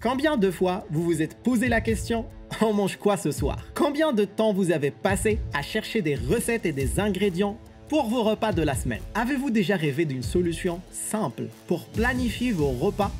Combien de fois vous vous êtes posé la question « On mange quoi ce soir ?» Combien de temps vous avez passé à chercher des recettes et des ingrédients pour vos repas de la semaine? Avez-vous déjà rêvé d'une solution simple pour planifier vos repas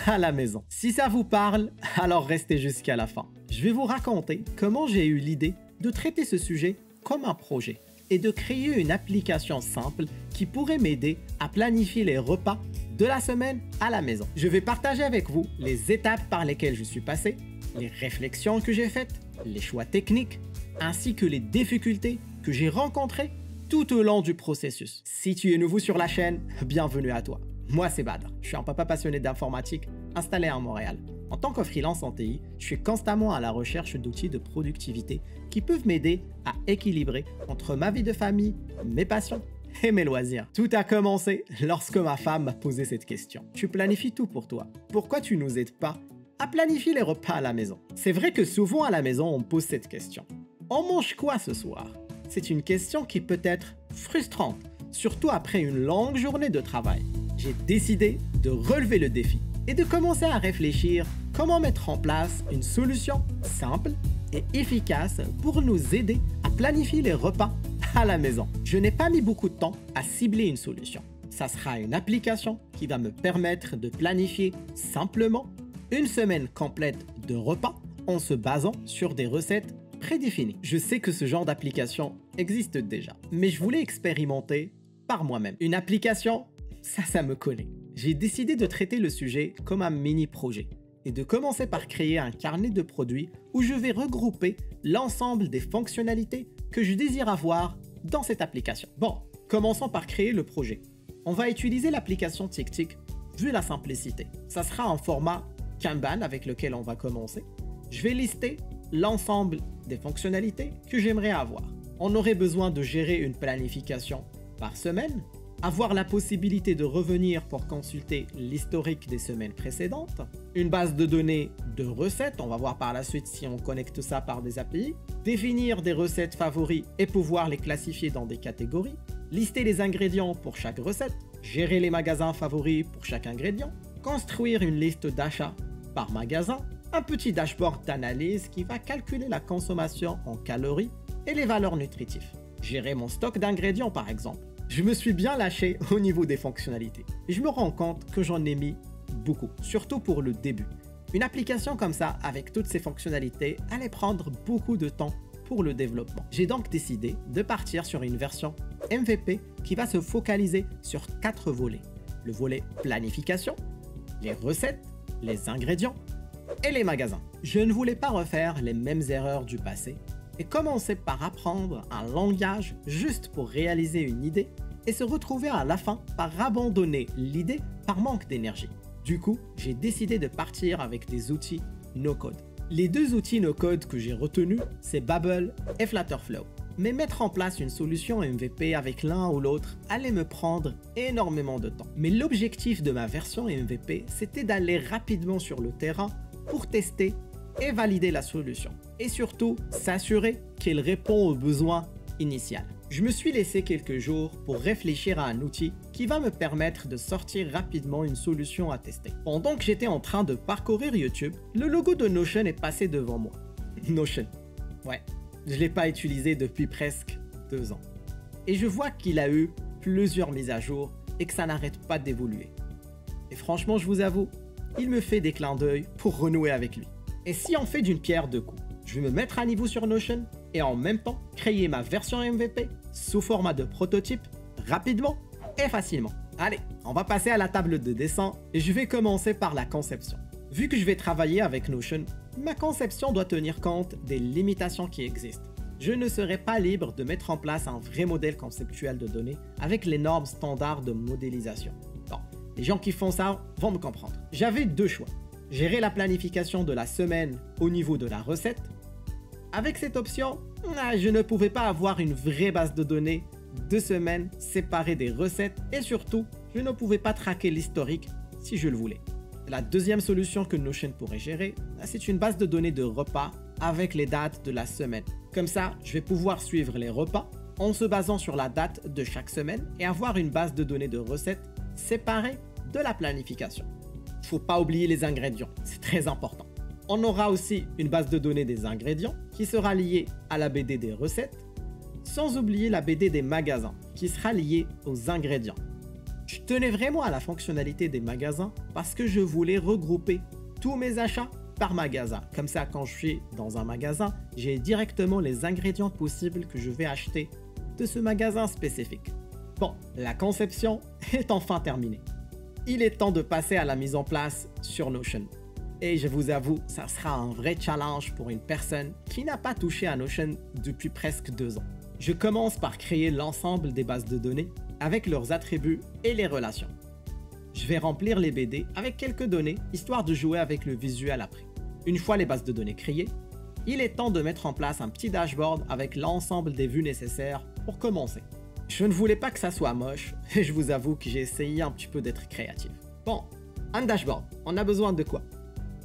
à la maison? Si ça vous parle, alors restez jusqu'à la fin. Je vais vous raconter comment j'ai eu l'idée de traiter ce sujet comme un projet et de créer une application simple qui pourrait m'aider à planifier les repas de la semaine à la maison. Je vais partager avec vous les étapes par lesquelles je suis passé, les réflexions que j'ai faites, les choix techniques, ainsi que les difficultés que j'ai rencontrées tout au long du processus. Si tu es nouveau sur la chaîne, bienvenue à toi. Moi, c'est Badr. Je suis un papa passionné d'informatique installé à Montréal. En tant que freelance en TI, je suis constamment à la recherche d'outils de productivité qui peuvent m'aider à équilibrer entre ma vie de famille, mes passions et mes loisirs. Tout a commencé lorsque ma femme m'a posé cette question. Tu planifies tout pour toi. Pourquoi tu nous aides pas à planifier les repas à la maison? C'est vrai que souvent à la maison, on me pose cette question. On mange quoi ce soir? C'est une question qui peut être frustrante, surtout après une longue journée de travail. J'ai décidé de relever le défi et de commencer à réfléchir comment mettre en place une solution simple et efficace pour nous aider à planifier les repas à la maison. Je n'ai pas mis beaucoup de temps à cibler une solution. Ça sera une application qui va me permettre de planifier simplement une semaine complète de repas en se basant sur des recettes prédéfinies. Je sais que ce genre d'application existe déjà, mais je voulais expérimenter par moi-même. Une application, ça me connaît. J'ai décidé de traiter le sujet comme un mini-projet et de commencer par créer un carnet de produits où je vais regrouper l'ensemble des fonctionnalités que je désire avoir dans cette application. Bon, commençons par créer le projet. On va utiliser l'application TickTick vu la simplicité. Ça sera un format Kanban avec lequel on va commencer. Je vais lister l'ensemble des fonctionnalités que j'aimerais avoir. On aurait besoin de gérer une planification par semaine, avoir la possibilité de revenir pour consulter l'historique des semaines précédentes, une base de données de recettes, on va voir par la suite si on connecte ça par des API, définir des recettes favoris et pouvoir les classifier dans des catégories, lister les ingrédients pour chaque recette, gérer les magasins favoris pour chaque ingrédient, construire une liste d'achat par magasin, un petit dashboard d'analyse qui va calculer la consommation en calories et les valeurs nutritives, gérer mon stock d'ingrédients par exemple. Je me suis bien lâché au niveau des fonctionnalités et je me rends compte que j'en ai mis beaucoup, surtout pour le début. Une application comme ça, avec toutes ces fonctionnalités, allait prendre beaucoup de temps pour le développement. J'ai donc décidé de partir sur une version MVP qui va se focaliser sur 4 volets. Le volet planification, les recettes, les ingrédients et les magasins. Je ne voulais pas refaire les mêmes erreurs du passé et commencer par apprendre un langage juste pour réaliser une idée et se retrouver à la fin par abandonner l'idée par manque d'énergie. Du coup, j'ai décidé de partir avec des outils no-code. Les 2 outils no-code que j'ai retenus, c'est Babel et Flutterflow. Mais mettre en place une solution MVP avec l'un ou l'autre allait me prendre énormément de temps. Mais l'objectif de ma version MVP, c'était d'aller rapidement sur le terrain pour tester et valider la solution. Et surtout, s'assurer qu'elle répond aux besoins initiaux. Je me suis laissé quelques jours pour réfléchir à un outil qui va me permettre de sortir rapidement une solution à tester. Pendant que j'étais en train de parcourir YouTube, le logo de Notion est passé devant moi. Notion. Ouais, je ne l'ai pas utilisé depuis presque 2 ans. Et je vois qu'il a eu plusieurs mises à jour et que ça n'arrête pas d'évoluer. Et franchement, je vous avoue, il me fait des clins d'œil pour renouer avec lui. Et si on fait d'une pierre 2 coups, je vais me mettre à niveau sur Notion et en même temps créer ma version MVP sous format de prototype rapidement et facilement. Allez, on va passer à la table de dessin et je vais commencer par la conception. Vu que je vais travailler avec Notion, ma conception doit tenir compte des limitations qui existent. Je ne serai pas libre de mettre en place un vrai modèle conceptuel de données avec les normes standards de modélisation. Bon, les gens qui font ça vont me comprendre. J'avais 2 choix. Gérer la planification de la semaine au niveau de la recette. Avec cette option, je ne pouvais pas avoir une vraie base de données de semaines séparée des recettes et surtout, je ne pouvais pas traquer l'historique si je le voulais. La deuxième solution que Notion pourrait gérer, c'est une base de données de repas avec les dates de la semaine. Comme ça, je vais pouvoir suivre les repas en se basant sur la date de chaque semaine et avoir une base de données de recettes séparée de la planification. faut pas oublier les ingrédients, c'est très important. On aura aussi une base de données des ingrédients qui sera liée à la BD des recettes, sans oublier la BD des magasins qui sera liée aux ingrédients. Je tenais vraiment à la fonctionnalité des magasins parce que je voulais regrouper tous mes achats par magasin. Comme ça, quand je suis dans un magasin, j'ai directement les ingrédients possibles que je vais acheter de ce magasin spécifique. Bon, la conception est enfin terminée. Il est temps de passer à la mise en place sur Notion. Et je vous avoue, ça sera un vrai challenge pour une personne qui n'a pas touché à Notion depuis presque 2 ans. Je commence par créer l'ensemble des bases de données avec leurs attributs et les relations. Je vais remplir les BD avec quelques données, histoire de jouer avec le visuel après. Une fois les bases de données créées, il est temps de mettre en place un petit dashboard avec l'ensemble des vues nécessaires pour commencer. Je ne voulais pas que ça soit moche, et je vous avoue que j'ai essayé un petit peu d'être créatif. Bon, un dashboard, on a besoin de quoi?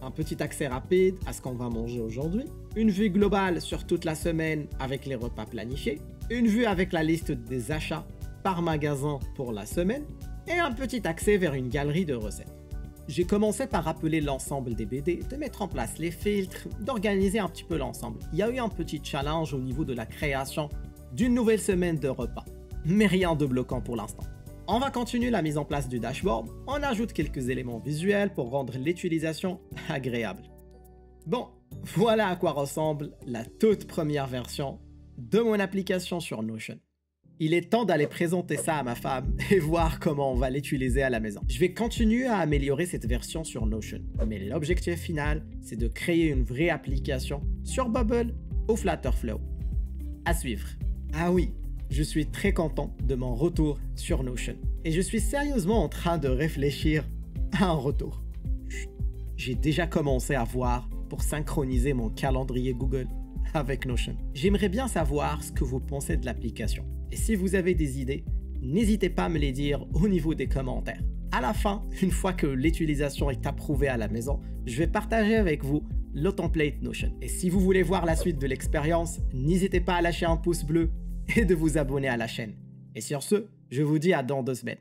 Un petit accès rapide à ce qu'on va manger aujourd'hui, une vue globale sur toute la semaine avec les repas planifiés, une vue avec la liste des achats par magasin pour la semaine, et un petit accès vers une galerie de recettes. J'ai commencé par rappeler l'ensemble des BD, de mettre en place les filtres, d'organiser un petit peu l'ensemble. Il y a eu un petit challenge au niveau de la création d'une nouvelle semaine de repas, mais rien de bloquant pour l'instant. On va continuer la mise en place du dashboard, on ajoute quelques éléments visuels pour rendre l'utilisation agréable. Bon, voilà à quoi ressemble la toute première version de mon application sur Notion. Il est temps d'aller présenter ça à ma femme et voir comment on va l'utiliser à la maison. Je vais continuer à améliorer cette version sur Notion, mais l'objectif final, c'est de créer une vraie application sur Bubble ou Flutterflow. À suivre. Ah oui, je suis très content de mon retour sur Notion et je suis sérieusement en train de réfléchir à un retour. J'ai déjà commencé à voir pour synchroniser mon calendrier Google avec Notion. J'aimerais bien savoir ce que vous pensez de l'application. Et si vous avez des idées, n'hésitez pas à me les dire au niveau des commentaires. À la fin, une fois que l'utilisation est approuvée à la maison, je vais partager avec vous le template Notion. Et si vous voulez voir la suite de l'expérience, n'hésitez pas à lâcher un pouce bleu et de vous abonner à la chaîne. Et sur ce, je vous dis à dans 2 semaines.